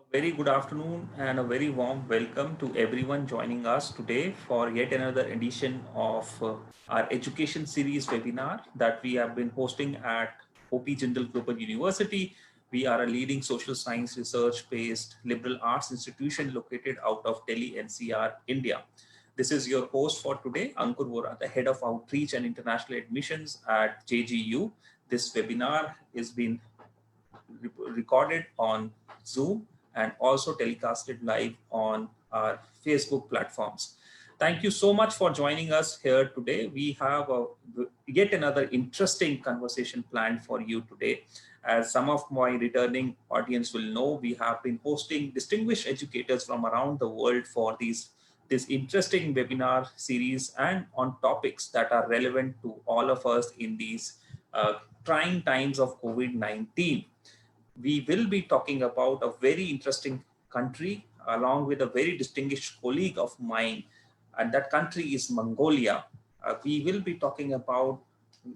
Very good afternoon and a very warm welcome to everyone joining us today for yet another edition of our education series webinar that we have been hosting at OP Jindal Global University. We are a leading social science research-based liberal arts institution located out of Delhi NCR, India. This is your host for today, Ankur Vohra, the head of outreach and international admissions at JGU. This webinar is being recorded on Zoom and also telecasted live on our Facebook platforms. Thank you so much for joining us here today. We have yet another interesting conversation planned for you today. As some of my returning audience will know, we have been hosting distinguished educators from around the world for this interesting webinar series and on topics that are relevant to all of us in these trying times of COVID-19. We will be talking about a very interesting country along with a very distinguished colleague of mine, and that country is Mongolia. We will be talking about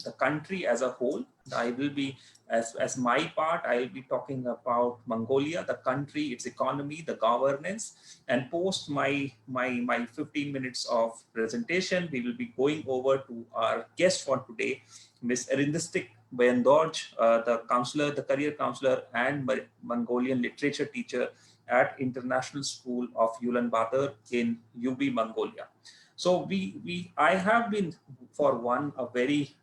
the country as a whole. I will be, as my part, I will be talking about Mongolia, the country, its economy, the governance, and post my 15 minutes of presentation, we will be going over to our guest for today, Ms. Erdenetsetseg Bayandorj, the counselor, the career counselor and Mongolian literature teacher at International School of Ulaanbaatar in UB, Mongolia. So I have been for one a very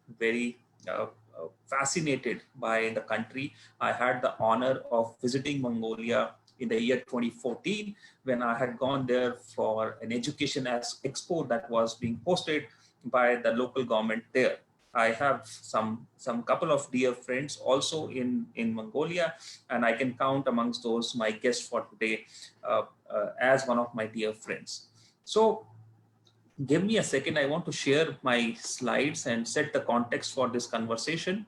fascinated by the country. I had the honor of visiting Mongolia in the year 2014 when I had gone there for an education expo that was being hosted by the local government there. I have some couple of dear friends also in Mongolia, and I can count amongst those my guest for today as one of my dear friends. So give me a second. I want to share my slides and set the context for this conversation.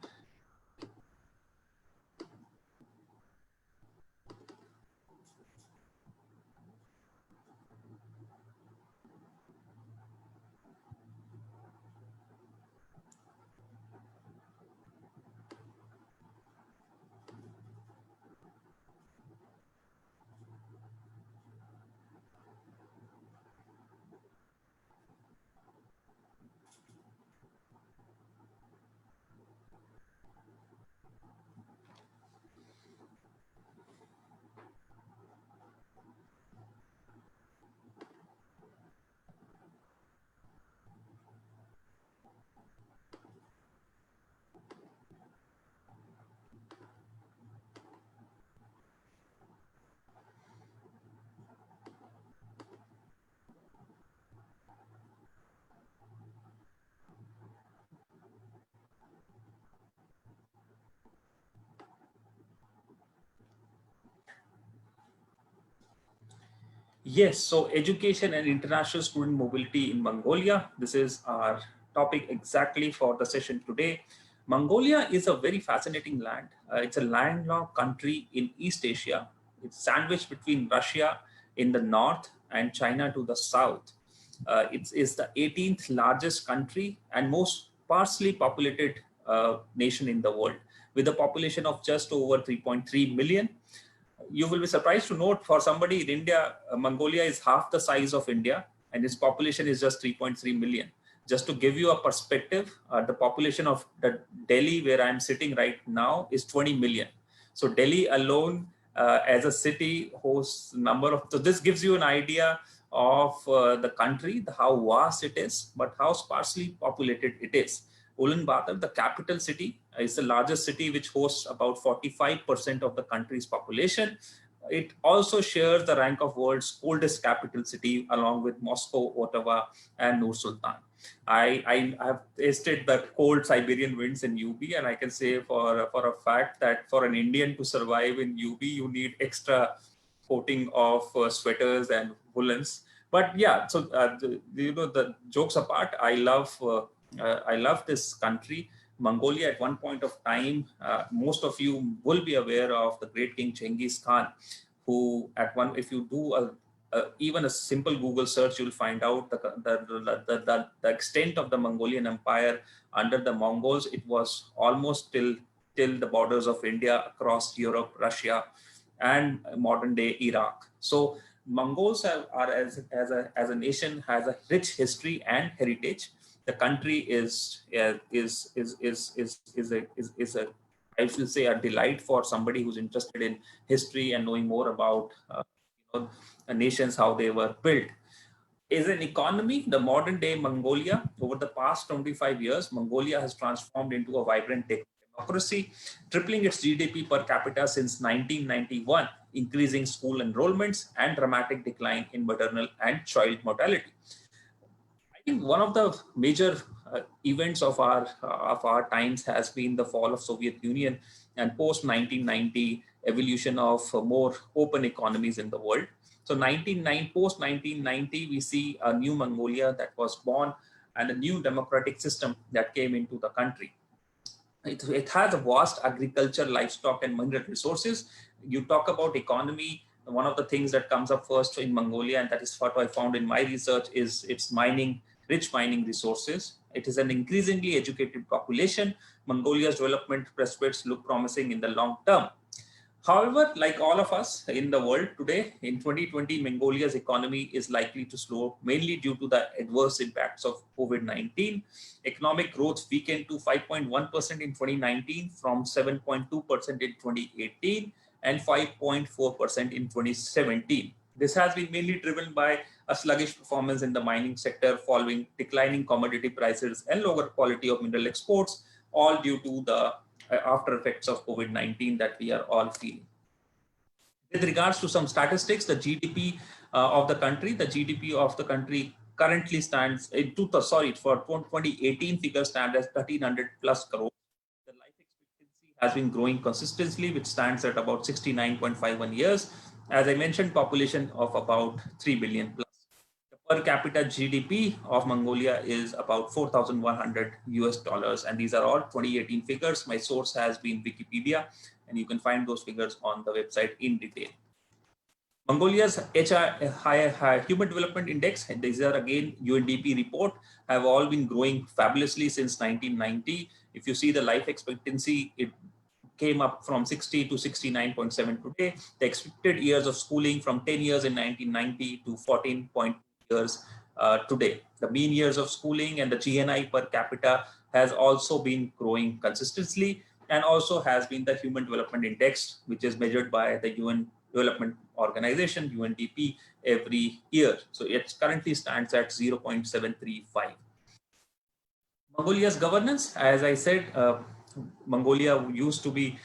Yes, so education and international student mobility in Mongolia. This is our topic exactly for the session today. Mongolia is a very fascinating land. It's a landlocked country in East Asia. It's sandwiched between Russia in the north and China to the south. It is the 18th largest country and most sparsely populated nation in the world, with a population of just over 3.3 million. You will be surprised to note for somebody in India, Mongolia is half the size of India and its population is just 3.3 million. Just to give you a perspective, the population of the Delhi where I'm sitting right now is 20 million. So Delhi alone as a city hosts number of, so this gives you an idea of the country, how vast it is, but how sparsely populated it is. Ulaanbaatar, the capital city, is the largest city which hosts about 45% of the country's population. It also shares the rank of world's coldest capital city along with Moscow, Ottawa, and Nur Sultan. I have tasted the cold Siberian winds in UB, and I can say for a fact that for an Indian to survive in UB, you need extra coating of sweaters and woolens. But yeah, so the jokes apart, I love this country. Mongolia at one point of time, most of you will be aware of the great King Genghis Khan, who if you do even a simple Google search, you'll find out the extent of the Mongolian Empire under the Mongols. It was almost till the borders of India, across Europe, Russia, and modern day Iraq. So Mongols are as a nation has a rich history and heritage. The country is a I should say a delight for somebody who's interested in history and knowing more about nations, how they were built. Is an economy, the modern day Mongolia, over the past 25 years, Mongolia has transformed into a vibrant democracy, tripling its GDP per capita since 1991, increasing school enrollments and dramatic decline in maternal and child mortality. I think one of the major events of our times has been the fall of Soviet Union and post 1990 evolution of more open economies in the world. So post 1990, we see a new Mongolia that was born and a new democratic system that came into the country. It has a vast agriculture, livestock, and mineral resources. You talk about economy. One of the things that comes up first in Mongolia, and that is what I found in my research, is its rich mining resources. It is an increasingly educated population. Mongolia's development prospects look promising in the long term. However, like all of us in the world today, in 2020, Mongolia's economy is likely to slow, mainly due to the adverse impacts of COVID-19. Economic growth weakened to 5.1% in 2019 from 7.2% in 2018 and 5.4% in 2017. This has been mainly driven by a sluggish performance in the mining sector following declining commodity prices and lower quality of mineral exports, all due to the after effects of COVID-19 that we are all feeling. With regards to some statistics, the GDP of the country currently stands for 2018 figure stand as 1300 plus crores. The life expectancy has been growing consistently, which stands at about 69.51 years. As I mentioned, population of about 3 billion plus. Per capita GDP of Mongolia is about 4,100 US dollars, and these are all 2018 figures. My source has been Wikipedia, and you can find those figures on the website in detail. Mongolia's Human Development Index, and these are again UNDP report, have all been growing fabulously since 1990. If you see the life expectancy, it came up from 60 to 69.7 today. The expected years of schooling from 10 years in 1990 to 14.2 years today. The mean years of schooling and the GNI per capita has also been growing consistently, and also has been the Human Development Index, which is measured by the UN Development Organization, UNDP, every year. So it currently stands at 0.735. Mongolia's governance, as I said, Mongolia used to be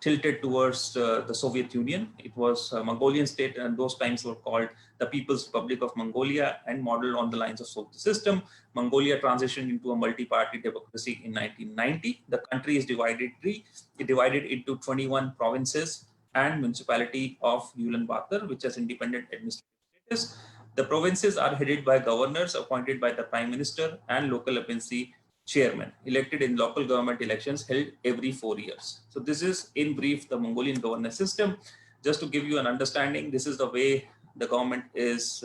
tilted towards the Soviet Union. It was a Mongolian state, and those times were called the People's Republic of Mongolia and modeled on the lines of Soviet system. Mongolia transitioned into a multi-party democracy in 1990. The country is divided into 21 provinces and municipality of Ulaanbaatar, which has independent administrative status. The provinces are headed by governors appointed by the Prime Minister and local appointee chairman, elected in local government elections held every 4 years. So this is in brief the Mongolian governance system. Just to give you an understanding, this is the way the government is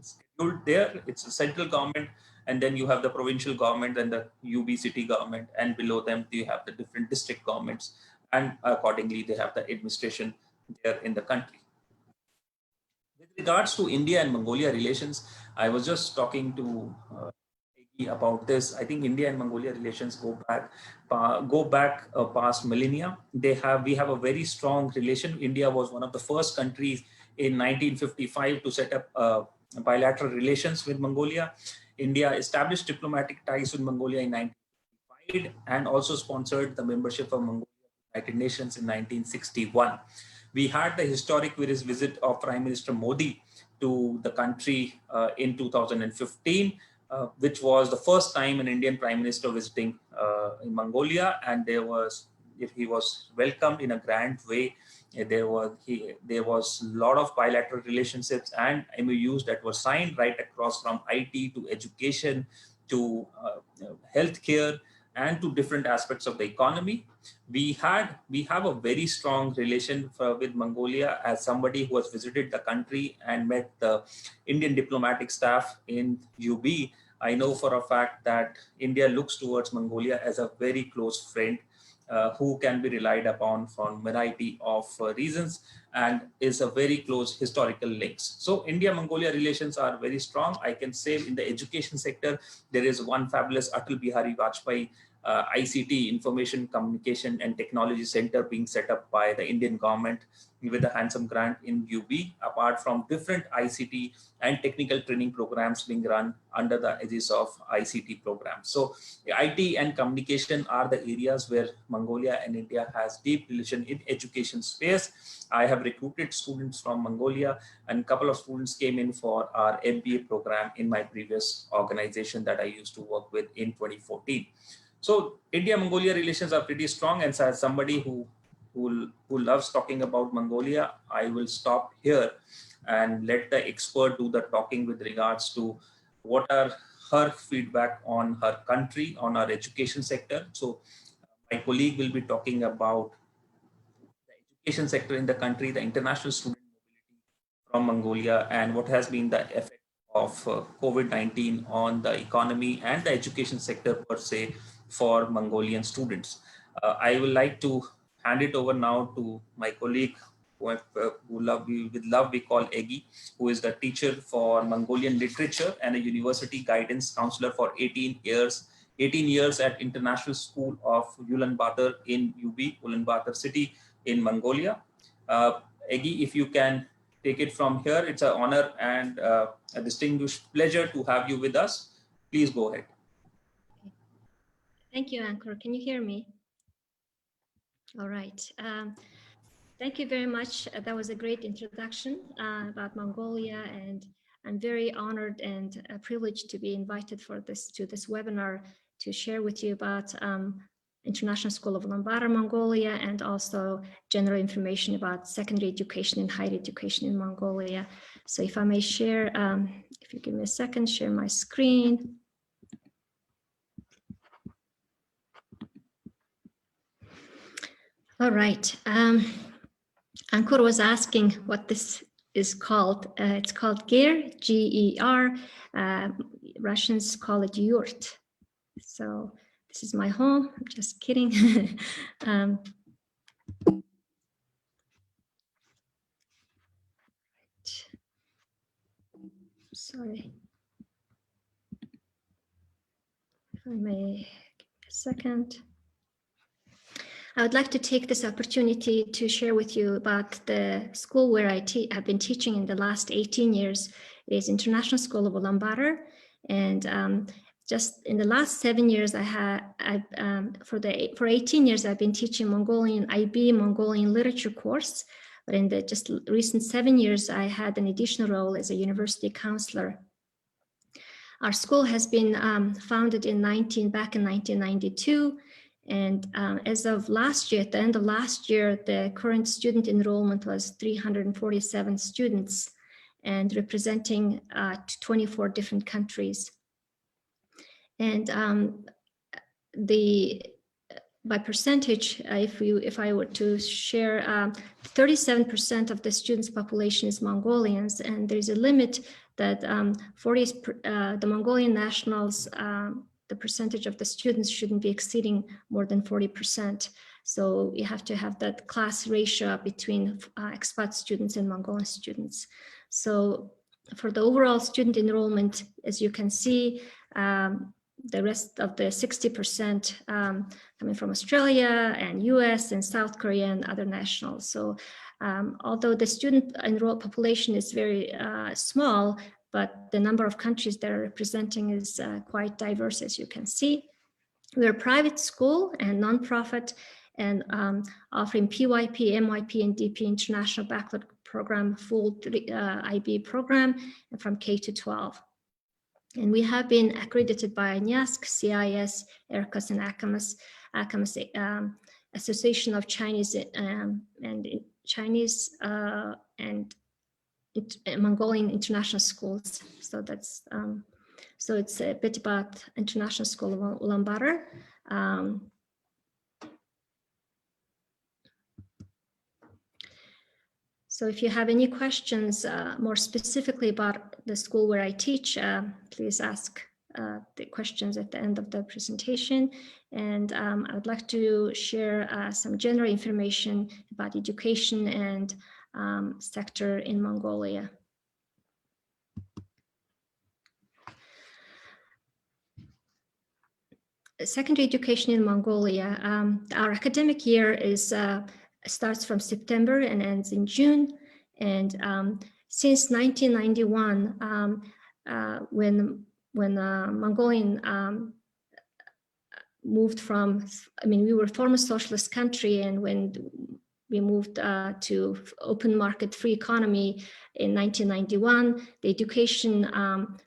scheduled there. It's a central government, and then you have the provincial government and the UB city government, and below them you have the different district governments, and accordingly they have the administration there in the country. With regards to India and Mongolia relations, I was just talking to about this. I think India and Mongolia relations go back past millennia. We have a very strong relation. India was one of the first countries in 1955 to set up bilateral relations with Mongolia. India established diplomatic ties with Mongolia in 1955 and also sponsored the membership of Mongolia in the United Nations in 1961. We had the historic visit of Prime Minister Modi to the country in 2015. Which was the first time an Indian Prime Minister visiting in Mongolia, and he was welcomed in a grand way. There was a lot of bilateral relationships and MOUs that were signed right across from IT to education to healthcare and to different aspects of the economy. We have a very strong relation with Mongolia. As somebody who has visited the country and met the Indian diplomatic staff in UB, I know for a fact that India looks towards Mongolia as a very close friend. who can be relied upon for a variety of reasons and is a very close historical links. So India-Mongolia relations are very strong. I can say in the education sector, there is one fabulous Atal Bihari Vajpayee ICT, Information Communication and Technology Center being set up by the Indian government with a handsome grant in UB, apart from different ICT and technical training programs being run under the aegis of ICT programs. So IT and communication are the areas where Mongolia and India has deep relation in education space. I have recruited students from Mongolia, and a couple of students came in for our MBA program in my previous organization that I used to work with in 2014. So India-Mongolia relations are pretty strong, and as somebody who loves talking about Mongolia, I will stop here and let the expert do the talking with regards to what are her feedback on her country, on our education sector. So my colleague will be talking about the education sector in the country, the international student mobility from Mongolia, and what has been the effect of COVID-19 on the economy and the education sector per se for Mongolian students. I would like to hand it over now to my colleague, with love we call Egi, who is the teacher for Mongolian literature and a university guidance counselor for 18 years at International School of Ulaanbaatar in UB, Ulaanbaatar city in Mongolia. Egi, if you can take it from here, it's an honor and a distinguished pleasure to have you with us. Please go ahead. Thank you, Ankur. Can you hear me? All right. Thank you very much. That was a great introduction about Mongolia, and I'm very honored and privileged to be invited to this webinar to share with you about International School of Ulaanbaatar, Mongolia, and also general information about secondary education and higher education in Mongolia. So if I may share, if you give me a second, share my screen. All right. Ankur was asking what this is called. It's called GER, G-E-R. Russians call it yurt. So this is my home. I'm just kidding. Sorry. If I may, give me a second. I would like to take this opportunity to share with you about the school where I have been teaching in the last 18 years. It is International School of Ulaanbaatar, and just in the last 7 years, for 18 years I've been teaching Mongolian IB Mongolian Literature course. But in the just recent 7 years, I had an additional role as a university counselor. Our school has been founded back in 1992. And as of last year, at the end of last year, the current student enrollment was 347 students and representing 24 different countries. And by percentage, if I were to share, 37% of the students' population is Mongolians, and there's a limit that the Mongolian nationals, the percentage of the students shouldn't be exceeding more than 40%. So you have to have that class ratio between expat students and Mongolian students. So for the overall student enrollment, as you can see, the rest of the 60% coming from Australia and US and South Korea and other nationals. So although the student enrolled population is very small, but the number of countries that are representing is quite diverse, as you can see. We're a private school and nonprofit, and offering PYP, MYP, and DP International Bachelor Program, full IB program, and from K to 12. And we have been accredited by NIASC, CIS, ERCAS, and ACAMS, Association of Chinese and Mongolian International Schools. So that's so it's a bit about International School of Ulaanbaatar. So if you have any questions more specifically about the school where I teach, please ask the questions at the end of the presentation. And I would like to share some general information about education and sector in Mongolia. Secondary education in Mongolia. Our academic year is starts from September and ends in June. And since 1991, when Mongolian moved from, we were a former socialist country, and when we moved to open market free economy in 1991, the education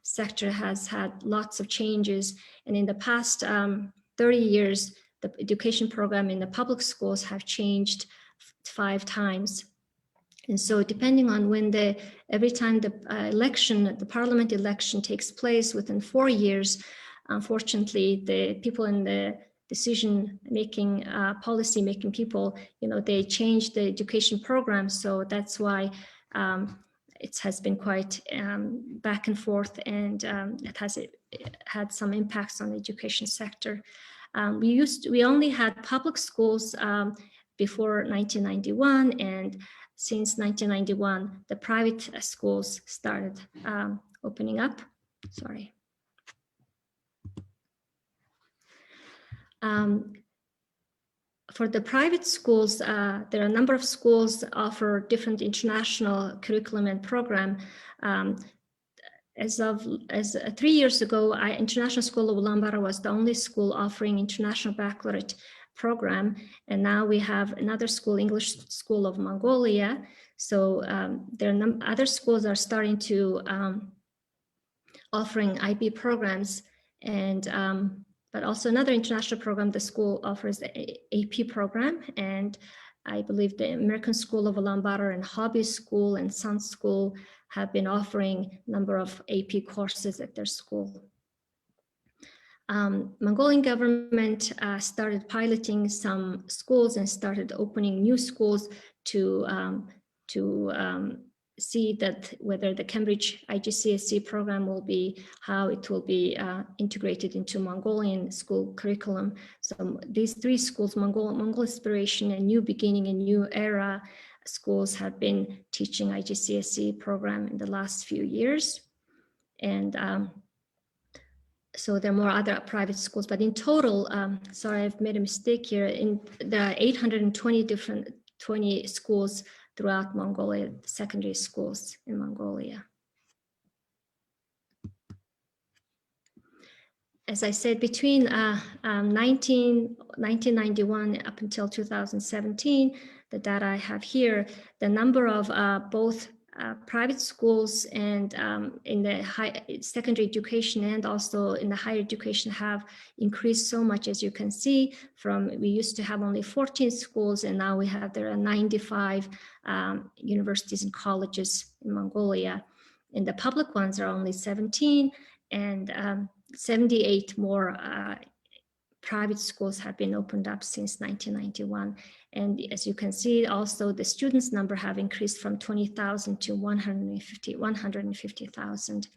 sector has had lots of changes. And in the past 30 years, the education program in the public schools have changed 5 times. And so depending on when every time the the parliament election takes place within 4 years, unfortunately, the people in the decision-making, policy-making people, they change the education program. So that's why it has been quite back and forth, and it had some impacts on the education sector. We only had public schools before 1991, and since 1991, the private schools started opening up. Sorry. For the private schools, there are a number of schools that offer different international curriculum and program. As 3 years ago, International School of Ulaanbaatar was the only school offering international baccalaureate program, and now we have another school, English School of Mongolia. So there are other schools are starting to offering IB programs, and but also another international program, the school offers the AP program, and I believe the American School of Ulaanbaatar and Hobby School and Sun School have been offering a number of AP courses at their school. Mongolian government started piloting some schools and started opening new schools to see that whether the Cambridge IGCSE program will be, how it will be integrated into Mongolian school curriculum. So these 3 schools, Mongol Inspiration and New Beginning and New Era schools, have been teaching IGCSE program in the last few years. And so there are more other private schools, but in total, sorry, I've made a mistake here. There are 820 schools throughout Mongolia, secondary schools in Mongolia. As I said, between 1991 up until 2017, the data I have here, the number of both private schools and in the secondary education and also in the higher education have increased so much, as you can see. We used to have only 14 schools, and now there are 95 universities and colleges in Mongolia. And the public ones are only 17, and 78 more private schools have been opened up since 1991. And as you can see, also the students' number have increased from 20,000 to 150,000.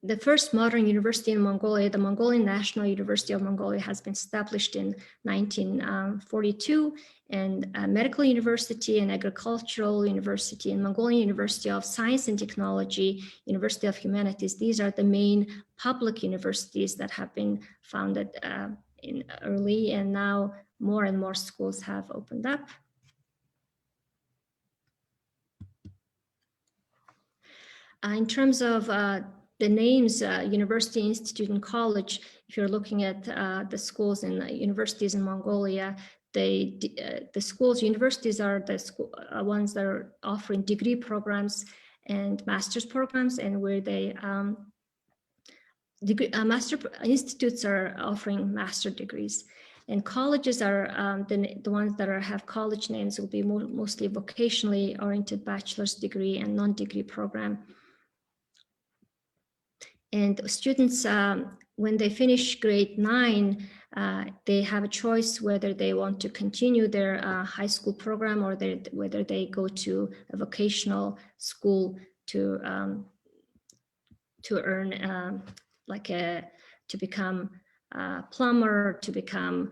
The first modern university in Mongolia, the Mongolian National University of Mongolia, has been established in 1942, and a medical university and agricultural university and Mongolian University of Science and Technology, University of Humanities. These are the main public universities that have been founded in early, and now more and more schools have opened up. In terms of the names, university, institute, and college, if you're looking at the schools and universities in Mongolia, the universities are the ones that are offering degree programs and master's programs, and where they master institutes are offering master degrees. And colleges are the ones that have college names will be mostly vocationally oriented bachelor's degree and non-degree program. And students, when they finish grade 9, they have a choice whether they want to continue their high school program or whether they go to a vocational school to to earn to become a plumber, to become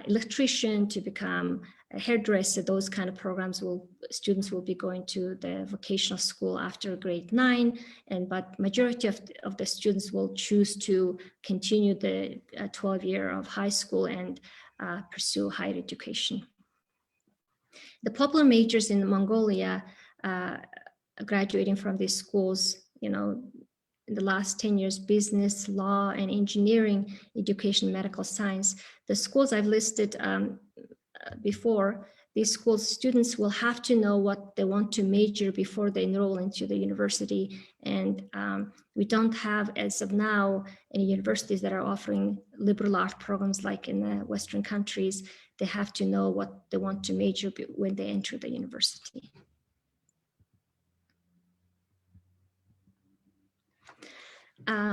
electrician, to become a hairdresser. Those kind of programs students will be going to the vocational school after grade 9, but majority of the students will choose to continue the 12-year of high school and pursue higher education. The popular majors in Mongolia graduating from these schools, in the last 10 years, business, law, and engineering, education, medical science. The schools I've listed before, these schools, students will have to know what they want to major before they enroll into the university. And we don't have, as of now, any universities that are offering liberal art programs like in the Western countries. They have to know what they want to major when they enter the university.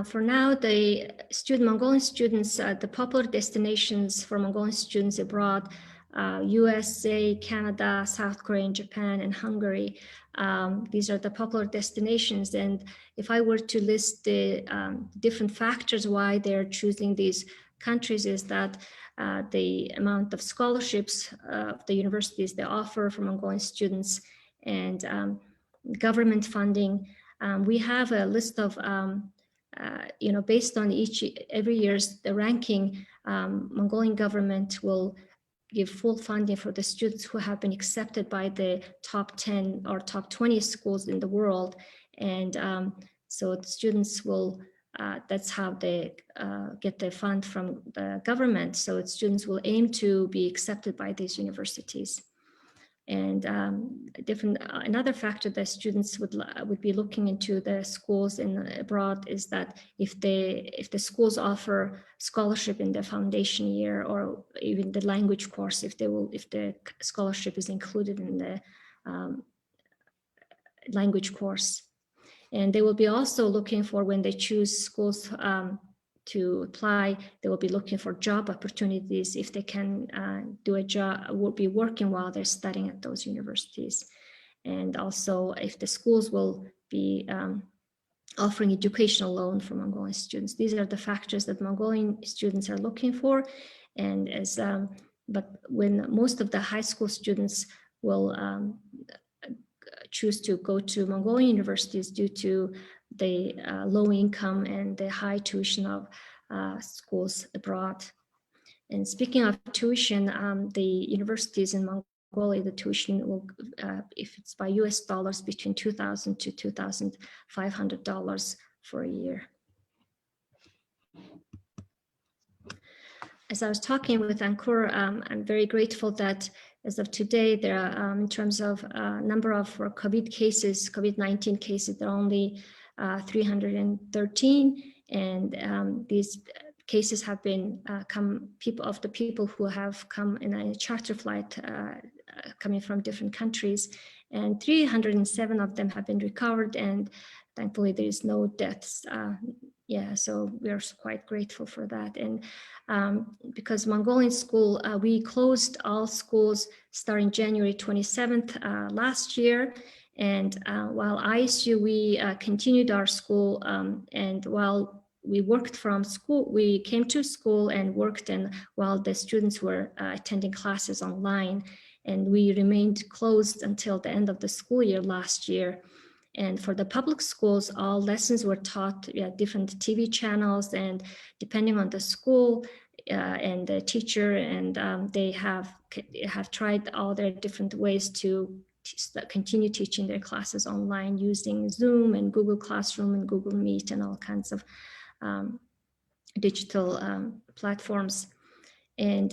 For now, the Mongolian students, the popular destinations for Mongolian students abroad, USA, Canada, South Korea, and Japan, and Hungary. These are the popular destinations. And if I were to list the different factors why they're choosing these countries, is that the amount of scholarships of the universities they offer for Mongolian students, and government funding. We have a list of based on every year's the ranking, Mongolian government will give full funding for the students who have been accepted by the top 10 or top 20 schools in the world. And so the students will, that's how they get the fund from the government. So students will aim to be accepted by these universities. And another factor that students would be looking into the schools abroad is that if the schools offer scholarship in the foundation year, or even the language course, if the scholarship is included in the language course. And they will be also looking for, when they choose schools to apply, they will be looking for job opportunities if they can do a job, will be working while they're studying at those universities. And also if the schools will be offering educational loan for Mongolian students. These are the factors that Mongolian students are looking for. And but when most of the high school students will choose to go to Mongolian universities due to the low income and the high tuition of schools abroad. And speaking of tuition, the universities in Mongolia, the tuition will, if it's by US dollars, between $2,000 to $2,500 for a year. As I was talking with Ankur, I'm very grateful that as of today, there are, in terms of number of COVID-19 cases, there are only 313, and these cases have been people who have come in a charter flight coming from different countries, and 307 of them have been recovered, and thankfully there is no deaths. So we are quite grateful for that. And because Mongolian school, we closed all schools starting January 27th last year. And while ISU, we continued our school, and while we worked from school, we came to school and worked, and while the students were attending classes online, and we remained closed until the end of the school year last year. And for the public schools, all lessons were taught via different TV channels, and depending on the school and the teacher, and they have tried all their different ways to continue teaching their classes online using Zoom and Google Classroom and Google Meet and all kinds of digital platforms. And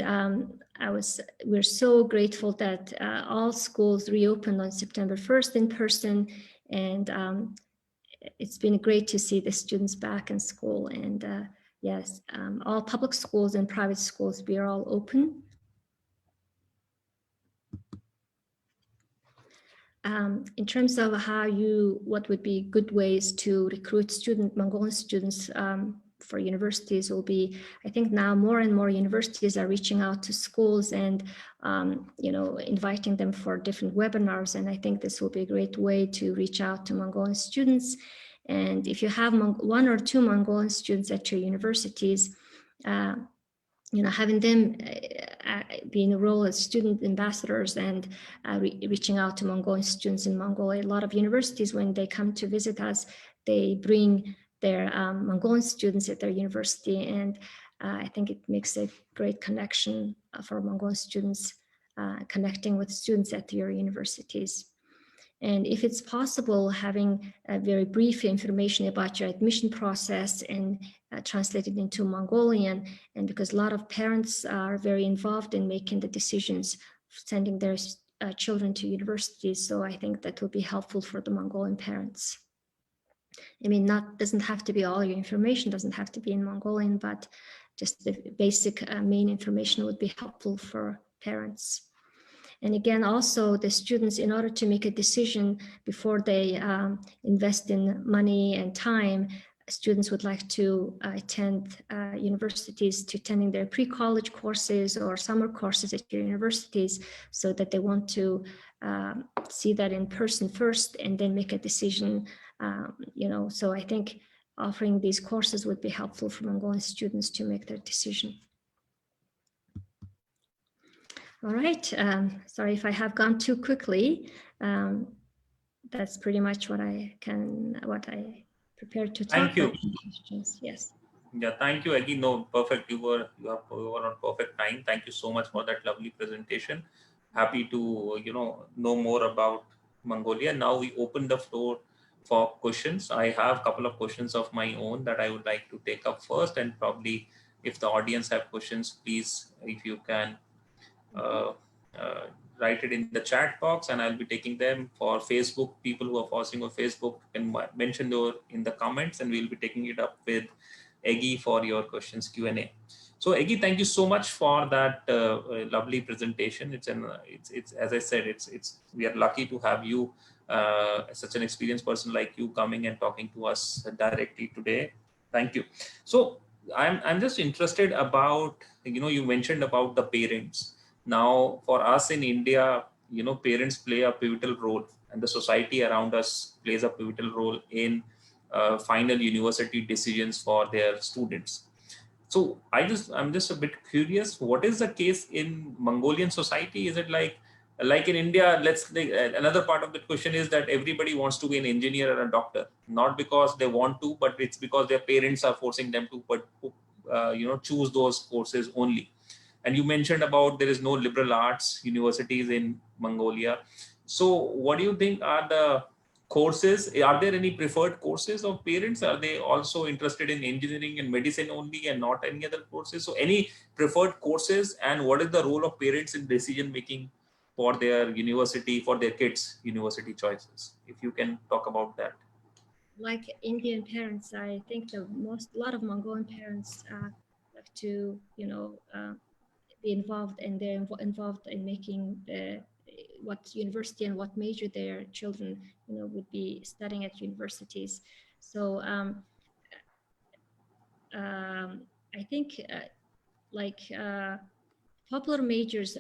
we're so grateful that all schools reopened on September 1st in person. And it's been great to see the students back in school. And yes, all public schools and private schools, we are all open. In terms of what would be good ways to recruit Mongolian students for universities will be, I think now more and more universities are reaching out to schools and, inviting them for different webinars. And I think this will be a great way to reach out to Mongolian students. And if you have one or two Mongolian students at your universities, having them be enrolled as student ambassadors and reaching out to Mongolian students in Mongolia. A lot of universities, when they come to visit us, they bring their Mongolian students at their university, and I think it makes a great connection for Mongolian students connecting with students at your universities. And if it's possible, having a very brief information about your admission process and translated into Mongolian. And because a lot of parents are very involved in making the decisions, sending their children to universities. So I think that will be helpful for the Mongolian parents. I mean, doesn't have to be all your information, doesn't have to be in Mongolian, but just the basic main information would be helpful for parents. And again, also the students, in order to make a decision before they invest in money and time, students would like to attend universities, to attending their pre-college courses or summer courses at your universities, so that they want to see that in person first and then make a decision. So I think offering these courses would be helpful for Mongolian students to make their decision. All right, sorry if I have gone too quickly. That's pretty much what I prepared to talk about. Thank you. Questions. Yes. Yeah, thank you, Aggie. No, perfect. You were on perfect time. Thank you so much for that lovely presentation. Happy to know more about Mongolia. Now we open the floor for questions. I have a couple of questions of my own that I would like to take up first, and probably if the audience have questions, please, if you can write it in the chat box, and I'll be taking them. For Facebook, people who are watching on Facebook can mention in the comments, and we'll be taking it up with Eggy for your questions Q&A. So Eggy, thank you so much for that lovely presentation. It's as I said, we are lucky to have you, such an experienced person like you, coming and talking to us directly today. Thank you. So I'm just interested about, you mentioned about the parents. Now, for us in India, parents play a pivotal role, and the society around us plays a pivotal role in final university decisions for their students. So I'm just a bit curious, what is the case in Mongolian society? Is it like in India? Another part of the question is that everybody wants to be an engineer or a doctor, not because they want to, but it's because their parents are forcing them to, choose those courses only. And you mentioned about there is no liberal arts universities in Mongolia. So what do you think are the courses? Are there any preferred courses of parents? Are they also interested in engineering and medicine only and not any other courses? So any preferred courses, and what is the role of parents in decision making for their university, for their kids' university choices? If you can talk about that. Like Indian parents, I think a lot of Mongolian parents like to, be involved, and they're involved in making what university and what major their children, would be studying at universities. So I think popular majors,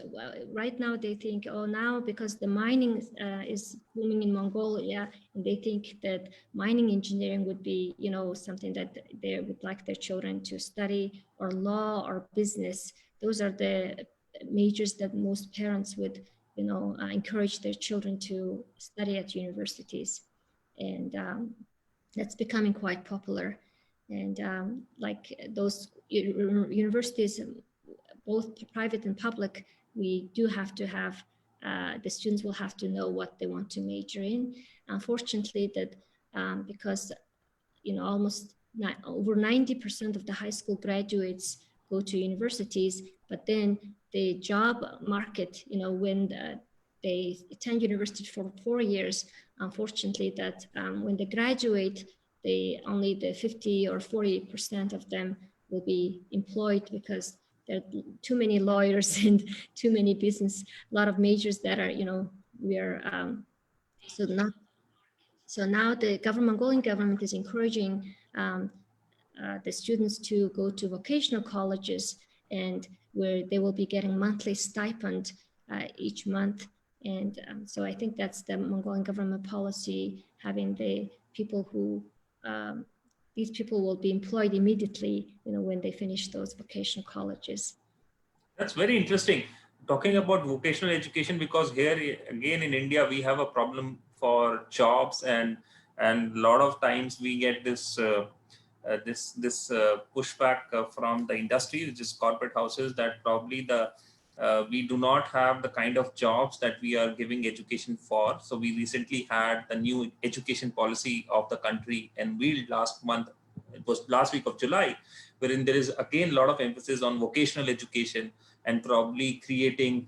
right now they think, oh, now because the mining is booming in Mongolia, and they think that mining engineering would be, something that they would like their children to study, or law or business. Those are the majors that most parents would, encourage their children to study at universities. And that's becoming quite popular. And like those universities, both private and public, we do have to have, the students will have to know what they want to major in. Unfortunately, that because, almost over 90% of the high school graduates go to universities, but then the job market, when they attend university for 4 years, unfortunately, that when they graduate, only the 50 or 40% of them will be employed, because there are too many lawyers and too many business, a lot of majors that are, we are, so now the Mongolian government is encouraging the students to go to vocational colleges, and where they will be getting monthly stipend each month. And so I think that's the Mongolian government policy, having the people who these people will be employed immediately, when they finish those vocational colleges. That's very interesting. Talking about vocational education, because here again in India we have a problem for jobs, and a lot of times we get this pushback from the industry, which is corporate houses, that probably we do not have the kind of jobs that we are giving education for. So we recently had the new education policy of the country unveiled last month. It was last week of July, wherein there is again a lot of emphasis on vocational education, and probably creating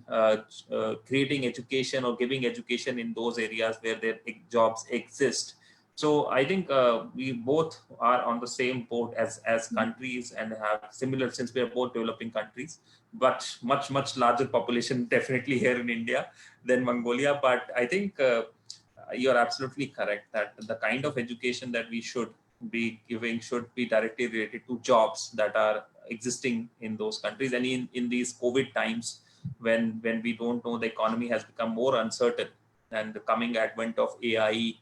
education or giving education in those areas where their jobs exist. So I think we both are on the same boat as countries, and have similar, since we are both developing countries, but much larger population definitely here in India than Mongolia. But I think you're absolutely correct that the kind of education that we should be giving should be directly related to jobs that are existing in those countries. And in these COVID times, when we don't know, the economy has become more uncertain, and the coming advent of AI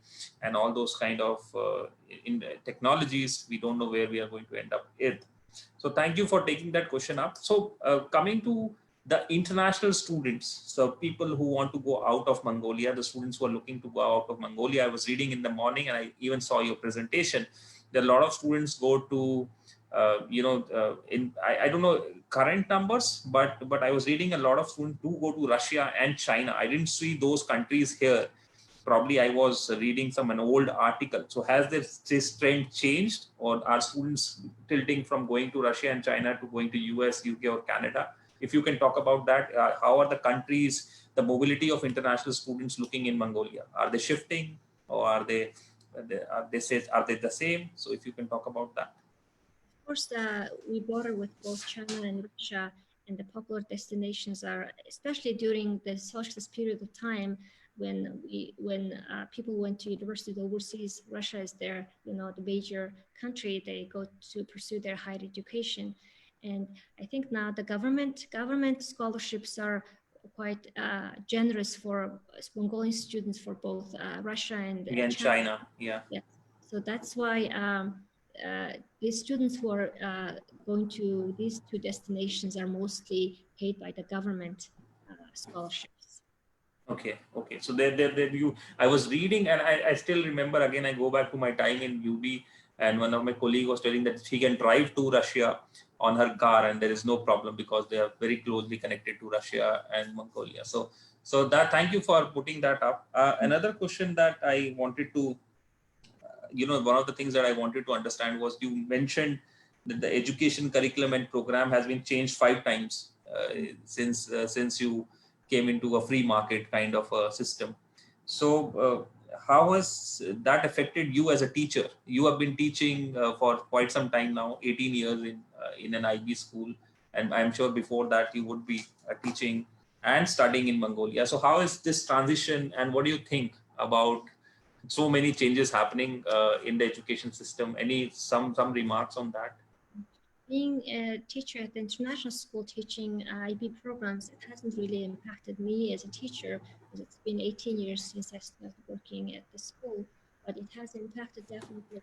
and all those kind of in technologies, we don't know where we are going to end up with. So thank you for taking that question up. So coming to the international students, so people who want to go out of Mongolia, the students who are looking to go out of Mongolia, I was reading in the morning, and I even saw your presentation. There are a lot of students go to I don't know current numbers, but I was reading a lot of students do go to Russia and China. I didn't see those countries here. Probably I was reading an old article. So has this trend changed, or are students tilting from going to Russia and China to going to US, UK, or Canada? If you can talk about that, how are the countries, the mobility of international students looking in Mongolia? Are they shifting, or are they the same? So if you can talk about that. Of course, we border with both China and Russia, and the popular destinations are, especially during the socialist period of time, when people went to universities overseas. Russia is the major country they go to pursue their higher education. And I think now the government scholarships are quite generous for Mongolian students for both Russia and China. Yeah. So that's why these students who are going to these two destinations are mostly paid by the government scholarships. Okay. So I was reading, and I still remember, again, I go back to my time in UB, and one of my colleagues was telling that she can drive to Russia on her car, and there is no problem because they are very closely connected to Russia and Mongolia. So that, thank you for putting that up. Another question that I wanted to, one of the things that I wanted to understand was, you mentioned that the education curriculum and program has been changed 5 times since you came into a free market kind of a system. So how has that affected you as a teacher? You have been teaching for quite some time now, 18 years in an IB school, and I'm sure before that you would be teaching and studying in Mongolia. So how is this transition, and what do you think about so many changes happening in the education system? Some remarks on that? Being a teacher at the international school teaching IB programs, it hasn't really impacted me as a teacher, because it's been 18 years since I started working at the school, but it has impacted definitely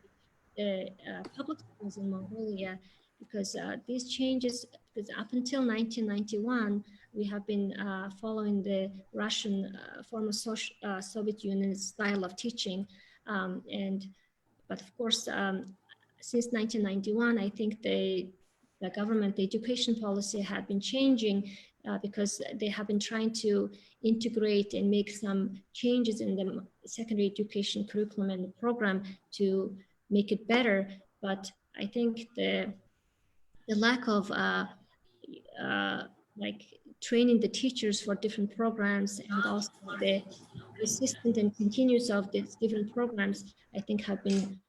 the public schools in Mongolia, because these changes, because up until 1991, we have been following the Russian former Soviet Union style of teaching, but of course, since 1991, I think the government, the education policy had been changing because they have been trying to integrate and make some changes in the secondary education curriculum and the program to make it better. But I think the lack of like training the teachers for different programs, and also the persistent and continuous of these different programs, I think have been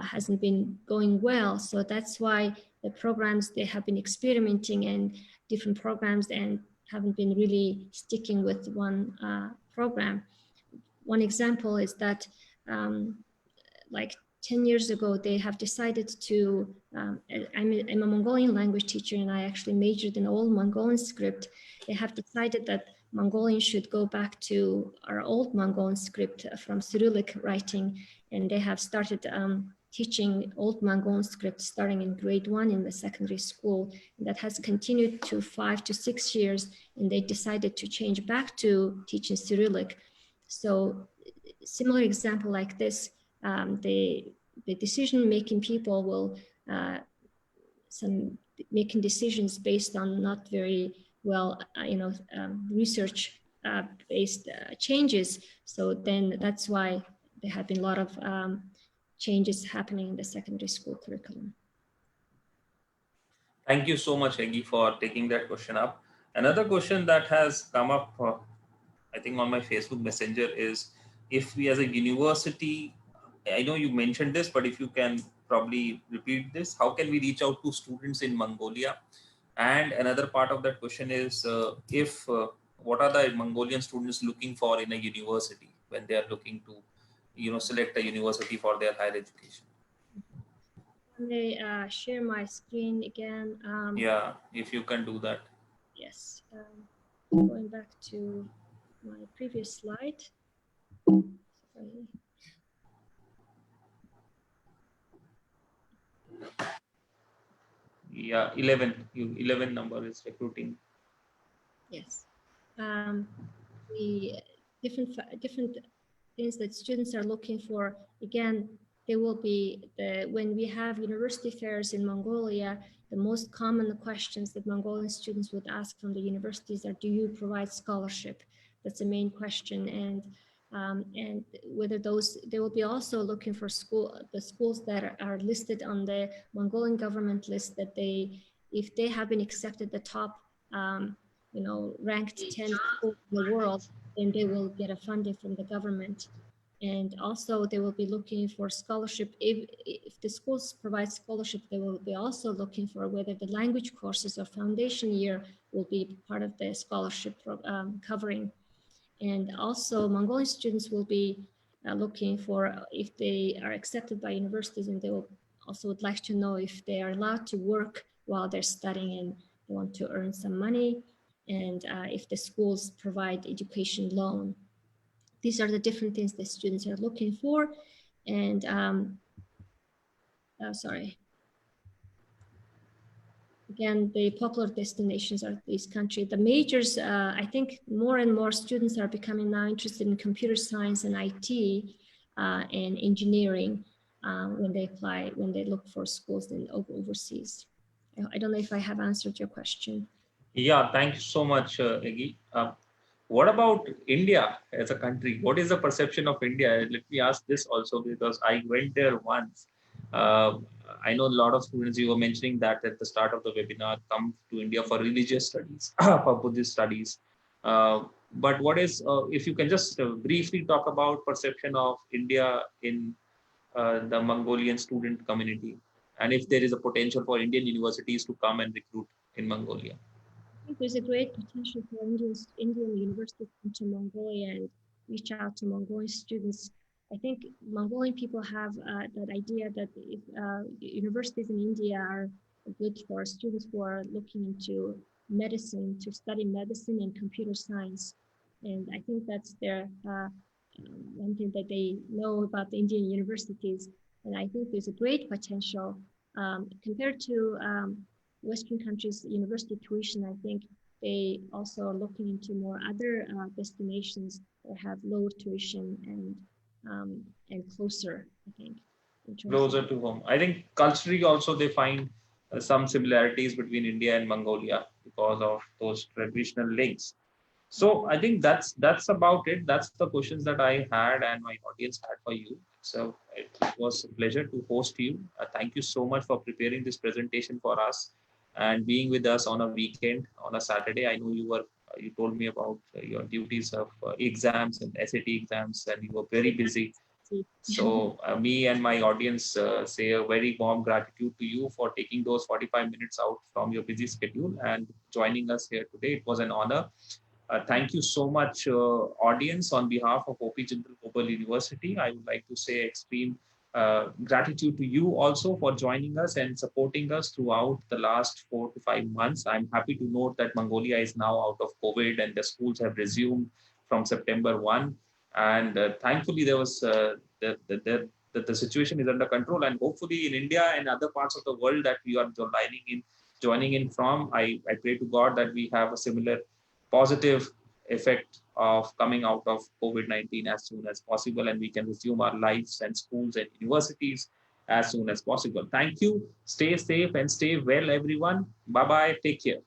hasn't been going well. So that's why the programs, they have been experimenting in different programs and haven't been really sticking with one program. One example is that like 10 years ago, they have decided to, I'm a Mongolian language teacher, and I actually majored in old Mongolian script. They have decided that Mongolian should go back to our old Mongolian script from Cyrillic writing, and they have started teaching Old Mongolian script starting in grade 1 in the secondary school. And that has continued to 5 to 6 years, and they decided to change back to teaching Cyrillic. So similar example like this, the decision-making people will making decisions based on not very well, research based changes. So then that's why there have been a lot of changes happening in the secondary school curriculum. Thank you so much, Egi, for taking that question up. Another question that has come up, I think on my Facebook Messenger is, if we as a university, I know you mentioned this, but if you can probably repeat this, how can we reach out to students in Mongolia? And another part of that question is, what are the Mongolian students looking for in a university when they are looking to, select a university for their higher education? May I share my screen again? Yeah, if you can do that. Yes. Going back to my previous slide. Sorry. Yeah, 11 number is recruiting. Yes. The different things that students are looking for, again, there will be when we have university fairs in Mongolia, the most common questions that Mongolian students would ask from the universities are, do you provide scholarship? That's the main question. And whether they will be also looking for the schools that are listed on the Mongolian government list, that if they have been accepted the top ranked 10 schools in the world, then they will get a funding from the government. And also they will be looking for scholarship. If the schools provide scholarship, they will be also looking for whether the language courses or foundation year will be part of the scholarship covering. And also Mongolian students will be looking for if they are accepted by universities, and they will also would like to know if they are allowed to work while they're studying and they want to earn some money, and if the schools provide education loan. These are the different things the students are looking for. And again, the popular destinations are these countries. The majors, I think more and more students are becoming now interested in computer science and IT and engineering when they look for schools in overseas. I don't know if I have answered your question. Yeah, thank you so much, Egi. What about India as a country? What is the perception of India? Let me ask this also, because I went there once. I know a lot of students, you were mentioning that at the start of the webinar, come to India for religious studies, for Buddhist studies. But what is, if you can just briefly talk about perception of India in the Mongolian student community, and if there is a potential for Indian universities to come and recruit in Mongolia. I think there's a great potential for Indian universities to come to Mongolia and reach out to Mongolian students. I think Mongolian people have that idea that if, universities in India are good for students who are looking into medicine, to study medicine and computer science. And I think that's their one thing that they know about the Indian universities. And I think there's a great potential compared to Western countries' university tuition. I think they also are looking into more other destinations that have low tuition and closer, I think. Closer to home. I think culturally also they find some similarities between India and Mongolia because of those traditional links. So I think that's about it. That's the questions that I had and my audience had for you. So it was a pleasure to host you. Thank you so much for preparing this presentation for us and being with us on a weekend, on a Saturday. I know you told me about your duties of exams and SAT exams, and you were very busy. So me and my audience say a very warm gratitude to you for taking those 45 minutes out from your busy schedule and joining us here today. It was an honor. Thank you so much, audience. On behalf of OP Jindal Global University, I would like to say extreme gratitude to you also for joining us and supporting us throughout the last 4 to 5 months. I'm happy to note that Mongolia is now out of COVID and the schools have resumed from September 1. And thankfully, there was that the situation is under control, and hopefully in India and other parts of the world that we are joining in from, I pray to God that we have a similar positive effect of coming out of COVID-19 as soon as possible, and we can resume our lives and schools and universities as soon as possible. Thank you. Stay safe and stay well, everyone. Bye-bye. Take care.